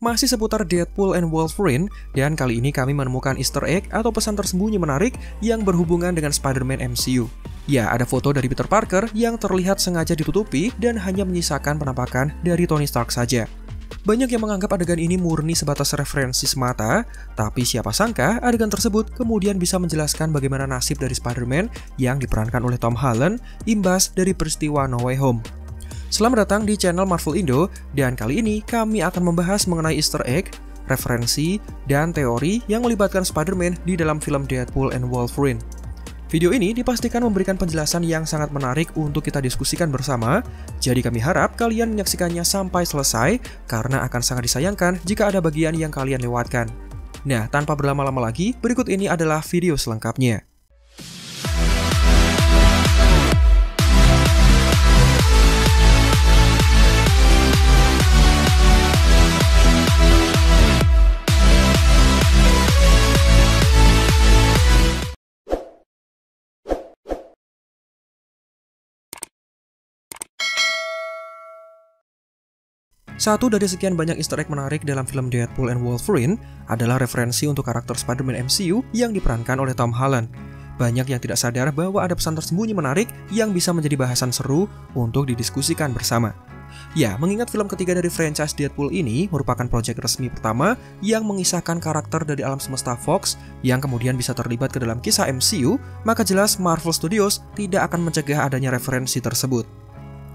Masih seputar Deadpool and Wolverine, dan kali ini kami menemukan Easter egg atau pesan tersembunyi menarik yang berhubungan dengan Spider-Man MCU. Ya, ada foto dari Peter Parker yang terlihat sengaja ditutupi dan hanya menyisakan penampakan dari Tony Stark saja. Banyak yang menganggap adegan ini murni sebatas referensi semata, tapi siapa sangka adegan tersebut kemudian bisa menjelaskan bagaimana nasib dari Spider-Man yang diperankan oleh Tom Holland imbas dari peristiwa No Way Home. Selamat datang di channel Marvel Indo, dan kali ini kami akan membahas mengenai Easter egg, referensi, dan teori yang melibatkan Spider-Man di dalam film Deadpool and Wolverine. Video ini dipastikan memberikan penjelasan yang sangat menarik untuk kita diskusikan bersama, jadi kami harap kalian menyaksikannya sampai selesai karena akan sangat disayangkan jika ada bagian yang kalian lewatkan. Nah, tanpa berlama-lama lagi, berikut ini adalah video selengkapnya. Satu dari sekian banyak Easter egg menarik dalam film Deadpool and Wolverine adalah referensi untuk karakter Spider-Man MCU yang diperankan oleh Tom Holland. Banyak yang tidak sadar bahwa ada pesan tersembunyi menarik yang bisa menjadi bahasan seru untuk didiskusikan bersama. Ya, mengingat film ketiga dari franchise Deadpool ini merupakan proyek resmi pertama yang mengisahkan karakter dari alam semesta Fox yang kemudian bisa terlibat ke dalam kisah MCU, maka jelas Marvel Studios tidak akan mencegah adanya referensi tersebut.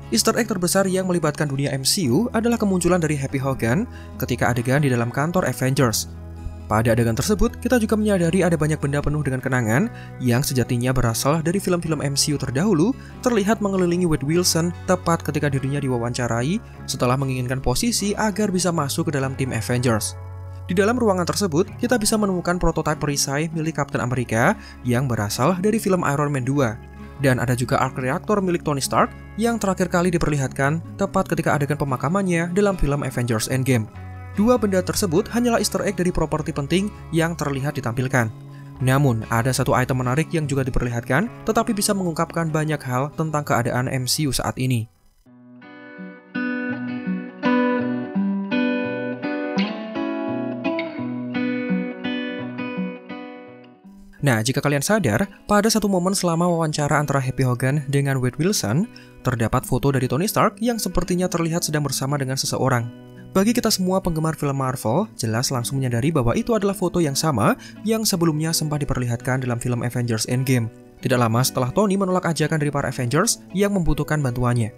Easter egg terbesar yang melibatkan dunia MCU adalah kemunculan dari Happy Hogan ketika adegan di dalam kantor Avengers. Pada adegan tersebut, kita juga menyadari ada banyak benda penuh dengan kenangan yang sejatinya berasal dari film-film MCU terdahulu terlihat mengelilingi Wade Wilson tepat ketika dirinya diwawancarai setelah menginginkan posisi agar bisa masuk ke dalam tim Avengers. Di dalam ruangan tersebut, kita bisa menemukan prototipe perisai milik Captain America yang berasal dari film Iron Man 2. Dan ada juga arc reactor milik Tony Stark yang terakhir kali diperlihatkan tepat ketika adegan pemakamannya dalam film Avengers Endgame. Dua benda tersebut hanyalah Easter egg dari properti penting yang terlihat ditampilkan. Namun, ada satu item menarik yang juga diperlihatkan, tetapi bisa mengungkapkan banyak hal tentang keadaan MCU saat ini. Nah, jika kalian sadar, pada satu momen selama wawancara antara Happy Hogan dengan Wade Wilson, terdapat foto dari Tony Stark yang sepertinya terlihat sedang bersama dengan seseorang. Bagi kita semua penggemar film Marvel, jelas langsung menyadari bahwa itu adalah foto yang sama yang sebelumnya sempat diperlihatkan dalam film Avengers Endgame. Tidak lama setelah Tony menolak ajakan dari para Avengers yang membutuhkan bantuannya.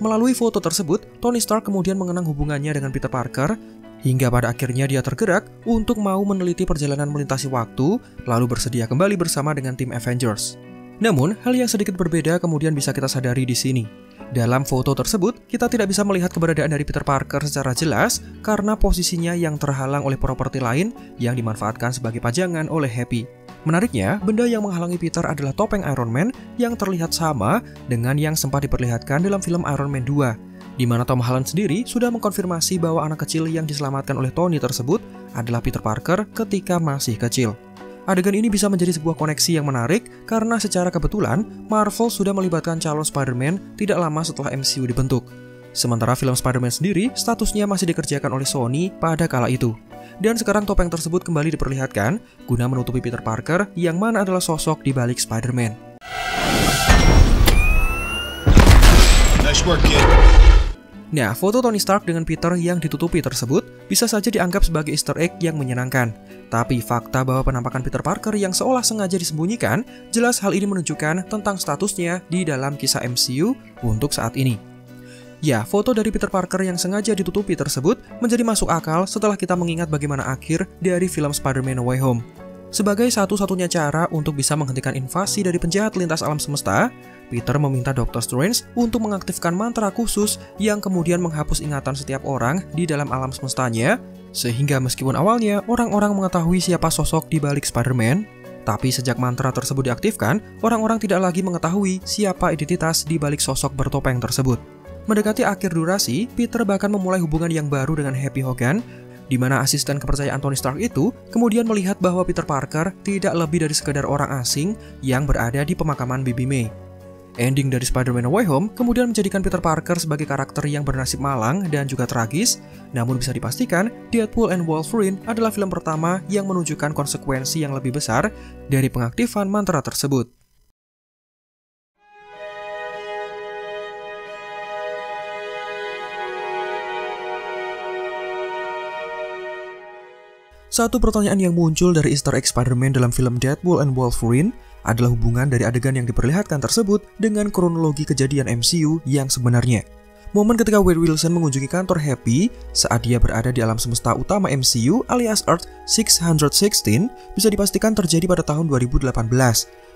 Melalui foto tersebut, Tony Stark kemudian mengenang hubungannya dengan Peter Parker, hingga pada akhirnya dia tergerak untuk mau meneliti perjalanan melintasi waktu, lalu bersedia kembali bersama dengan tim Avengers. Namun, hal yang sedikit berbeda kemudian bisa kita sadari di sini. Dalam foto tersebut, kita tidak bisa melihat keberadaan dari Peter Parker secara jelas karena posisinya yang terhalang oleh properti lain yang dimanfaatkan sebagai pajangan oleh Happy. Menariknya, benda yang menghalangi Peter adalah topeng Iron Man yang terlihat sama dengan yang sempat diperlihatkan dalam film Iron Man 2. Di mana Tom Holland sendiri sudah mengkonfirmasi bahwa anak kecil yang diselamatkan oleh Tony tersebut adalah Peter Parker ketika masih kecil. Adegan ini bisa menjadi sebuah koneksi yang menarik karena secara kebetulan Marvel sudah melibatkan calon Spider-Man tidak lama setelah MCU dibentuk. Sementara film Spider-Man sendiri statusnya masih dikerjakan oleh Sony pada kala itu. Dan sekarang topeng tersebut kembali diperlihatkan guna menutupi Peter Parker yang mana adalah sosok di balik Spider-Man. Nice work, kid. Nah, foto Tony Stark dengan Peter yang ditutupi tersebut bisa saja dianggap sebagai Easter egg yang menyenangkan. Tapi fakta bahwa penampakan Peter Parker yang seolah sengaja disembunyikan, jelas hal ini menunjukkan tentang statusnya di dalam kisah MCU untuk saat ini. Ya, foto dari Peter Parker yang sengaja ditutupi tersebut menjadi masuk akal setelah kita mengingat bagaimana akhir dari film Spider-Man No Way Home. Sebagai satu-satunya cara untuk bisa menghentikan invasi dari penjahat lintas alam semesta, Peter meminta Dr. Strange untuk mengaktifkan mantra khusus yang kemudian menghapus ingatan setiap orang di dalam alam semestanya, sehingga meskipun awalnya orang-orang mengetahui siapa sosok di balik Spider-Man, tapi sejak mantra tersebut diaktifkan, orang-orang tidak lagi mengetahui siapa identitas di balik sosok bertopeng tersebut. Mendekati akhir durasi, Peter bahkan memulai hubungan yang baru dengan Happy Hogan, di mana asisten kepercayaan Tony Stark itu kemudian melihat bahwa Peter Parker tidak lebih dari sekedar orang asing yang berada di pemakaman Baby May. Ending dari Spider-Man No Way Home kemudian menjadikan Peter Parker sebagai karakter yang bernasib malang dan juga tragis, namun bisa dipastikan Deadpool and Wolverine adalah film pertama yang menunjukkan konsekuensi yang lebih besar dari pengaktifan mantra tersebut. Satu pertanyaan yang muncul dari Easter egg Spider-Man dalam film Deadpool and Wolverine adalah hubungan dari adegan yang diperlihatkan tersebut dengan kronologi kejadian MCU yang sebenarnya. Momen ketika Wade Wilson mengunjungi kantor Happy saat dia berada di alam semesta utama MCU alias Earth 616 bisa dipastikan terjadi pada tahun 2018.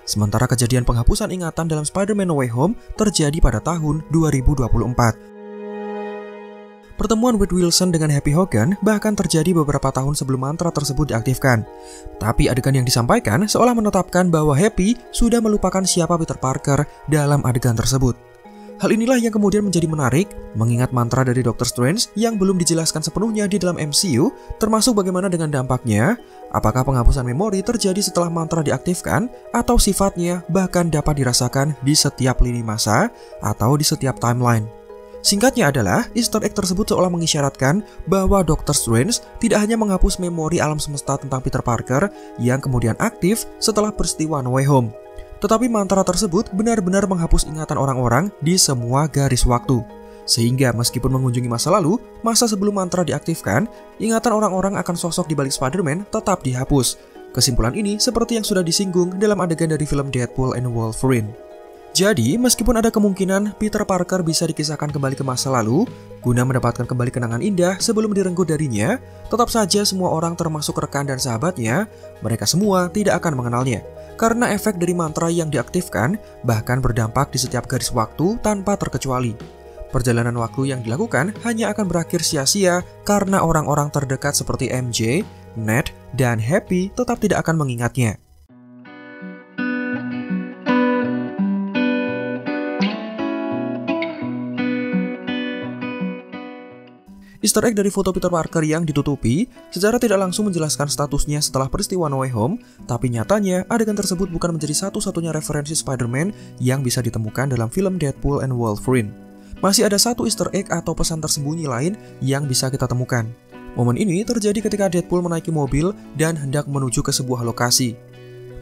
Sementara kejadian penghapusan ingatan dalam Spider-Man No Way Home terjadi pada tahun 2024. Pertemuan Wade Wilson dengan Happy Hogan bahkan terjadi beberapa tahun sebelum mantra tersebut diaktifkan. Tapi adegan yang disampaikan seolah menetapkan bahwa Happy sudah melupakan siapa Peter Parker dalam adegan tersebut. Hal inilah yang kemudian menjadi menarik, mengingat mantra dari Doctor Strange yang belum dijelaskan sepenuhnya di dalam MCU, termasuk bagaimana dengan dampaknya, apakah penghapusan memori terjadi setelah mantra diaktifkan, atau sifatnya bahkan dapat dirasakan di setiap lini masa atau di setiap timeline. Singkatnya adalah, Easter egg tersebut seolah mengisyaratkan bahwa Doctor Strange tidak hanya menghapus memori alam semesta tentang Peter Parker yang kemudian aktif setelah peristiwa No Way Home, tetapi mantra tersebut benar-benar menghapus ingatan orang-orang di semua garis waktu. Sehingga meskipun mengunjungi masa lalu, masa sebelum mantra diaktifkan, ingatan orang-orang akan sosok di balik Spider-Man tetap dihapus. Kesimpulan ini seperti yang sudah disinggung dalam adegan dari film Deadpool and Wolverine. Jadi, meskipun ada kemungkinan Peter Parker bisa dikisahkan kembali ke masa lalu, guna mendapatkan kembali kenangan indah sebelum direnggut darinya, tetap saja semua orang termasuk rekan dan sahabatnya, mereka semua tidak akan mengenalnya. Karena efek dari mantra yang diaktifkan bahkan berdampak di setiap garis waktu tanpa terkecuali. Perjalanan waktu yang dilakukan hanya akan berakhir sia-sia karena orang-orang terdekat seperti MJ, Ned, dan Happy tetap tidak akan mengingatnya. Easter egg dari foto Peter Parker yang ditutupi secara tidak langsung menjelaskan statusnya setelah peristiwa No Way Home, tapi nyatanya adegan tersebut bukan menjadi satu-satunya referensi Spider-Man yang bisa ditemukan dalam film Deadpool and Wolverine. Masih ada satu Easter egg atau pesan tersembunyi lain yang bisa kita temukan. Momen ini terjadi ketika Deadpool menaiki mobil dan hendak menuju ke sebuah lokasi.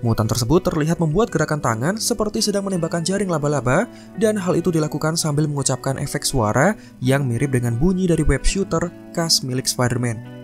Mutan tersebut terlihat membuat gerakan tangan seperti sedang menembakkan jaring laba-laba, dan hal itu dilakukan sambil mengucapkan efek suara yang mirip dengan bunyi dari web shooter khas milik Spider-Man.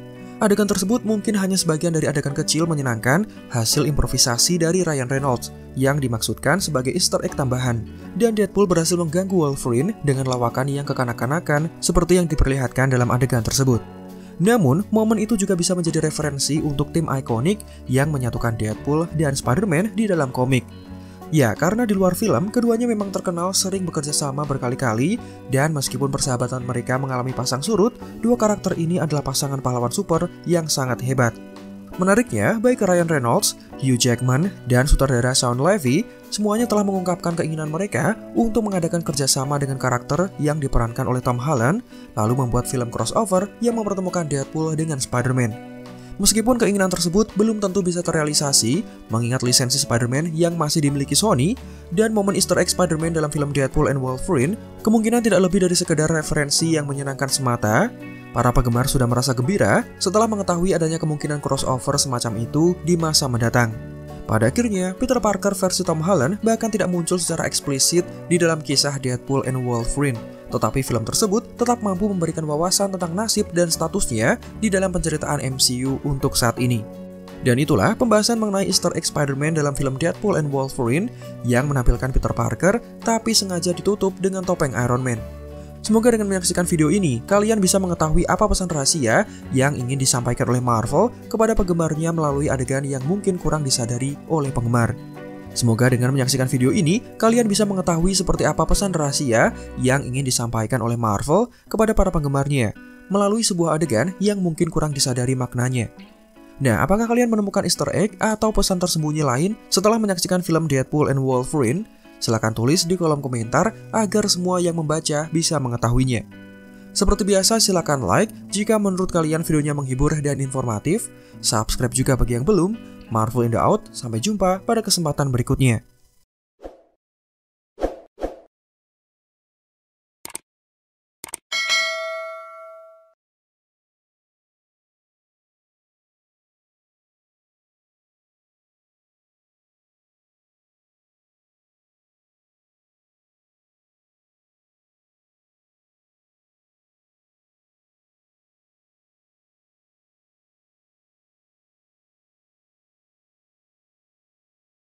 Adegan tersebut mungkin hanya sebagian dari adegan kecil menyenangkan hasil improvisasi dari Ryan Reynolds yang dimaksudkan sebagai Easter egg tambahan, dan Deadpool berhasil mengganggu Wolverine dengan lawakan yang kekanak-kanakan seperti yang diperlihatkan dalam adegan tersebut. Namun, momen itu juga bisa menjadi referensi untuk tim ikonik yang menyatukan Deadpool dan Spider-Man di dalam komik. Ya, karena di luar film, keduanya memang terkenal sering bekerja sama berkali-kali, dan meskipun persahabatan mereka mengalami pasang surut, dua karakter ini adalah pasangan pahlawan super yang sangat hebat. Menariknya, baik Ryan Reynolds, Hugh Jackman, dan sutradara Shawn Levy semuanya telah mengungkapkan keinginan mereka untuk mengadakan kerjasama dengan karakter yang diperankan oleh Tom Holland, lalu membuat film crossover yang mempertemukan Deadpool dengan Spider-Man. Meskipun keinginan tersebut belum tentu bisa terrealisasi, mengingat lisensi Spider-Man yang masih dimiliki Sony, dan momen Easter egg Spider-Man dalam film Deadpool and Wolverine kemungkinan tidak lebih dari sekedar referensi yang menyenangkan semata. Para penggemar sudah merasa gembira setelah mengetahui adanya kemungkinan crossover semacam itu di masa mendatang. Pada akhirnya, Peter Parker versi Tom Holland bahkan tidak muncul secara eksplisit di dalam kisah Deadpool and Wolverine. Tetapi film tersebut tetap mampu memberikan wawasan tentang nasib dan statusnya di dalam penceritaan MCU untuk saat ini. Dan itulah pembahasan mengenai Easter egg Spider-Man dalam film Deadpool and Wolverine yang menampilkan Peter Parker tapi sengaja ditutup dengan topeng Iron Man. Semoga dengan menyaksikan video ini, kalian bisa mengetahui apa pesan rahasia yang ingin disampaikan oleh Marvel kepada penggemarnya melalui adegan yang mungkin kurang disadari oleh penggemar. Semoga dengan menyaksikan video ini, kalian bisa mengetahui seperti apa pesan rahasia yang ingin disampaikan oleh Marvel kepada para penggemarnya melalui sebuah adegan yang mungkin kurang disadari maknanya. Nah, apakah kalian menemukan Easter egg atau pesan tersembunyi lain setelah menyaksikan film Deadpool and Wolverine? Silahkan tulis di kolom komentar agar semua yang membaca bisa mengetahuinya. Seperti biasa, silahkan like jika menurut kalian videonya menghibur dan informatif. Subscribe juga bagi yang belum. Marvel in the out, sampai jumpa pada kesempatan berikutnya.